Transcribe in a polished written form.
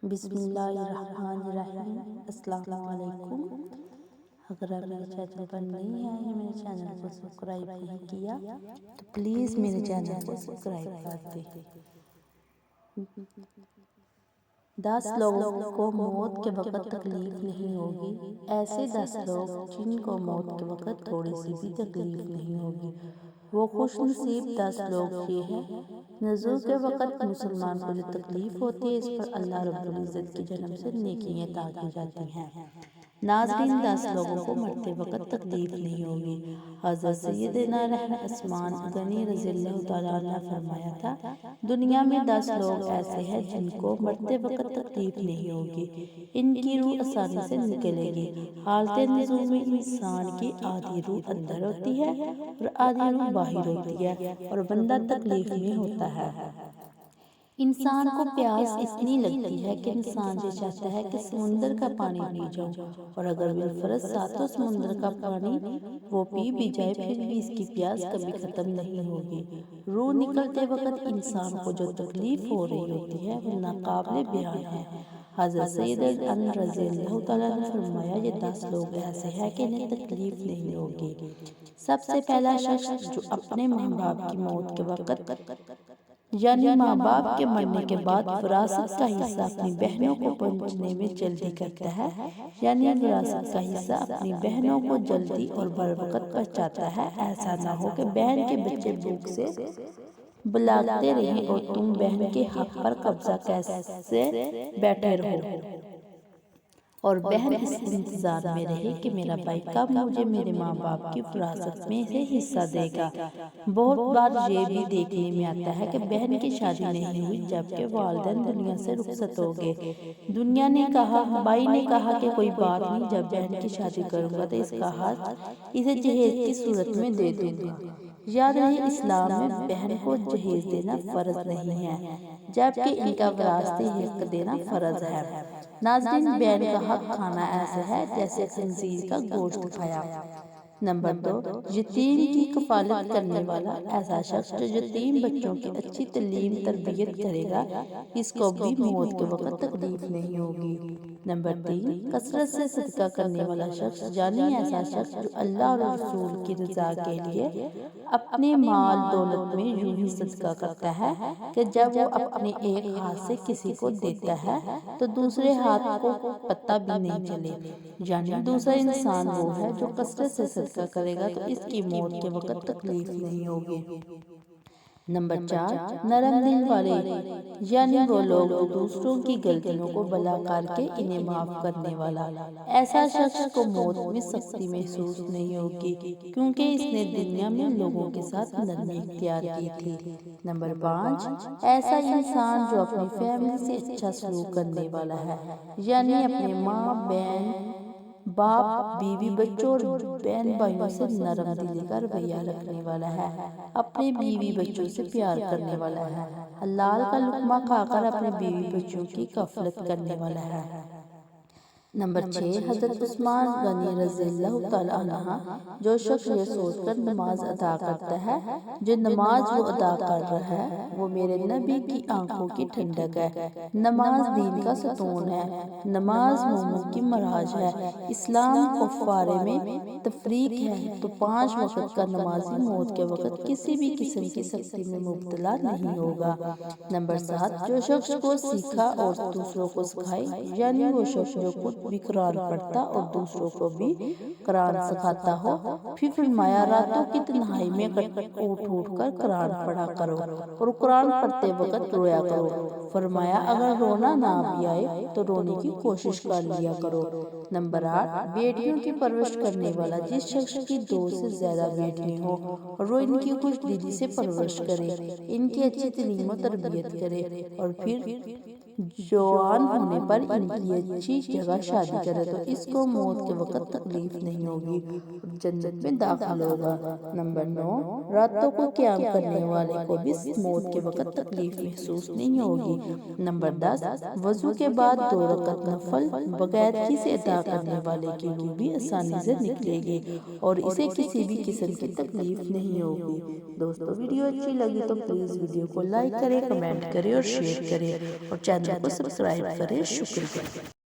بسم اللہ الرحمن الرحیم۔ السلام علیکم۔ اگر آپ میرے چینل پر نہیں آئے یا میرے چینل کو سبسکرائب نہیں کیا تو پلیز میرے چینل کو سبسکرائب کر دیں۔ 10 لوگوں کو موت کے وقت تکلیف نہیں ہوگی، ایسے 10 لوگ جن کو موت کے وقت تھوڑی سی بھی تکلیف نہیں ہوگی، وہ خوش نصیب 10 لوگ یہ ہیں۔ نزول کے وقت مسلمان کو جو تکلیف ہوتی ہے اس پر اللہ رب العزت کی جانب سے نیکیاں عطا کی جاتی ہیں۔ ناظرین، 10 لوگوں کو مرتے وقت تکلیف نہیں ہوگی۔ حضرت سیدنا رحمت عثمان غنی رضی اللہ تعالیٰ عنہ نے فرمایا تھا، دنیا میں 10 لوگ ایسے ہیں جن کو مرتے وقت تکلیف نہیں ہوگی، ان کی روح آسانی سے نکلے گی۔ حالت نزول میں انسان کی آدھی روح اندر ہوتی ہے اور آدھی روح باہر ہوتی ہے اور بندہ تکلیف میں ہوتا ہے۔ انسان کو پیاس اتنی لگتی ہے کہ انسان یہ چاہتا ہے کہ سمندر کا پانی پی جاؤں، اور اگر بالفرض ساتوں سمندر کا پانی وہ پی بھی جائے پھر بھی اس کی پیاس کبھی ختم نہیں ہوگی۔ روح نکلتے وقت انسان کو جو تکلیف ہو رہی ہوتی ہے وہ ناقابل بیان ہے۔ حضرت سیدنا انس رضی اللہ تعالیٰ نے فرمایا، یہ 10 لوگ ایسے ہیں کہ انہیں تکلیف نہیں ہوگی۔ سب سے پہلا شخص جو اپنے ماں باپ کی موت کے وقت یعنی ماں باپ کے مرنے کے بعد وراثت کا حصہ اپنی بہنوں کو پہنچنے میں جلدی کرتا ہے، یعنی وراثت کا حصہ اپنی بہنوں کو جلدی اور بر وقت پہنچاتا ہے۔ ایسا نہ ہو کہ بہن کے بچے بھوک سے بلاگتے رہیں اور تم بہن کے حق پر قبضہ کیسے بیٹھے رہو اور بہن اس انتظار میں رہے کہ میرا بھائی کب مجھے میرے ماں باپ کی وراثت میں سے حصہ دے گا۔ بہت بار یہ بھی دیکھنے میں آتا ہے کہ بہن کی شادی نہیں ہوئی جبکہ والدین دنیا سے رخصت ہو گئے، دنیا نے کہا، بھائی نے کہا کہ کوئی بات نہیں، جب بہن کی شادی کروں گا تو اس کا حق اسے جہیز کی صورت میں دے دوں گا۔ یاد رہے، اسلام میں بہن کو جہیز دینا فرض نہیں ہے جبکہ ان کا وراثتی حق دینا فرض ہے۔ ناظرین، بہن کا حق کھانا ایسا ہے جیسے خنزیر کا گوشت کھایا۔ نمبر 2، یتیم کی کفالت کرنے والا۔ ایسا شخص جو یتیم بچوں کی اچھی تعلیم تربیت کرے گا، اس کو بھی موت کے وقت تکلیف نہیں ہوگی۔ نمبر 3، کثرت سے صدقہ کرنے والا شخص، یعنی ایسا شخص جو اللہ اور رسول کی رضا کے لیے اپنے مال دولت میں یوں ہی صدقہ کرتا ہے کہ جب وہ اپنے ایک ہاتھ سے کسی کو دیتا ہے تو دوسرے ہاتھ کو پتہ بھی نہیں چلے، یعنی دوسرا انسان وہ ہے جو کثرت سے صدقہ کرے گا تو اس کی موت کے وقت تکلیف نہیں ہوگی۔ نمبر 4، نرم دل والے، یعنی وہ لوگ جو دوسروں کی غلطیوں کو بھلا کر کے انہیں معاف کرنے والا۔ ایسا شخص کو موت میں سختی محسوس نہیں ہوگی کیونکہ اس نے دنیا میں لوگوں کے ساتھ نرمی اختیار کی تھی۔ نمبر 5، ایسا انسان جو اپنی فیملی سے اچھا سلوک کرنے والا ہے، یعنی اپنے ماں بہن باپ بیوی بچوں اور بہن بھائیوں سے نرم دلی کا رویہ رکھنے والا ہے، اپنے بیوی بچوں سے پیار کرنے والا ہے، حلال کا لقمہ کھا کر اپنے بیوی بچوں کی کفالت کرنے والا ہے۔ نمبر 6، حضرت عثمان غنی رضی اللہ تعالیٰ عنہ، جو شخص یہ سوچ کر نماز ادا کرتا ہے جو نماز وہ ادا کر رہا ہے وہ میرے نبی کی آنکھوں کی ٹھنڈک ہے۔ نماز دین کا ستون ہے، نماز مومن کی معراج ہے۔ اسلام کفارے میں تفریق ہے تو 5 وقت کا نمازی موت کے وقت کسی بھی قسم کی سختی میں مبتلا نہیں ہوگا۔ نمبر 7، جو شخص کو سیکھا اور دوسروں کو سکھائے، یعنی وہ شخص جو خود بھی قرآن پڑھتا اور دوسروں کو بھی قرآن سکھاتا ہو۔ پھر فرمایا، راتوں کی تنہائی میں اٹھ کر قرآن پڑھا کرو اور قرآن پڑھتے وقت رویا کرو۔ فرمایا، اگر رونا نہ بھی آئے تو رونے کی کوشش کر لیا کرو۔ نمبر 8، بیٹیوں کی پرورش کرنے والا۔ جس شخص کی 2 سے زیادہ بیٹیاں ہوں اور وہ ان کی خوش دلی سے پرورش کرے، ان کی اچھی تعلیم و تربیت کرے اور پھر جوان ہونے پر ان کی اچھی جگہ شادی کرے تو اس کو موت کے وقت تکلیف نہیں ہوگی اور جنت میں داخل ہوگا۔ نمبر 9، راتوں کو قیام کرنے والے کو بھی موت کے وقت تکلیف محسوس نہیں ہوگی۔ نمبر 10، وضو کے بعد 2 رکعت نفل بغیر کسی ادا کرنے والے کی روح بھی آسانی سے نکلے گی اور اسے کسی بھی قسم کی تکلیف نہیں ہوگی۔ دوستو، ویڈیو اچھی لگی تو پلیز ویڈیو کو لائک کریں، کمنٹ کریں اور شیئر کریں اور چینل چینل کو سبسکرائب کریں. شکریہ.